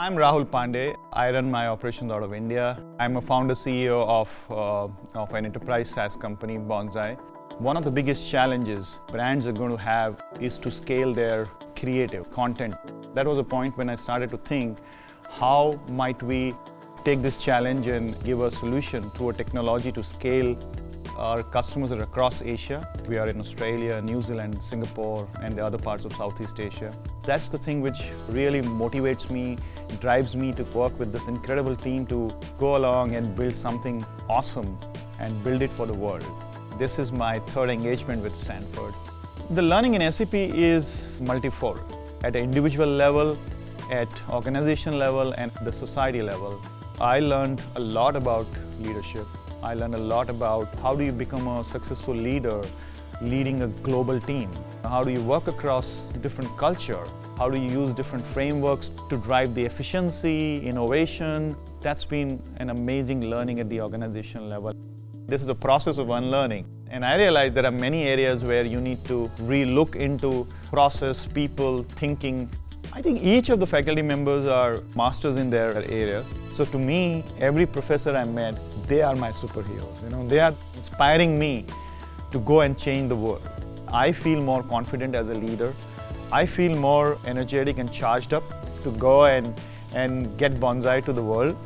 I'm Rahul Pandey. I run my operations out of India. I'm a founder CEO of an enterprise SaaS company, Bonzai. One of the biggest challenges brands are going to have is to scale their creative content. That was a point when I started to think, how might we take this challenge and give a solution through a technology to scale. Our customers are across Asia. We are in Australia, New Zealand, Singapore, and the other parts of Southeast Asia. That's the thing which really motivates me, drives me to work with this incredible team to go along and build something awesome and build it for the world. This is my third engagement with Stanford. The learning in SAP is multifold. At an individual level, at organization level, and the society level. I learned a lot about leadership. I learned a lot about how do you become a successful leader leading a global team. How do you work across different culture? How do you use different frameworks to drive the efficiency, innovation? That's been an amazing learning at the organization level. This is a process of unlearning. And I realized there are many areas where you need to re-look into process, people, thinking. I think each of the faculty members are masters in their area. So to me, every professor I met, they are my superheroes. They are inspiring me to go and change the world. I feel more confident as a leader. I feel more energetic and charged up to go and get Bonzai to the world.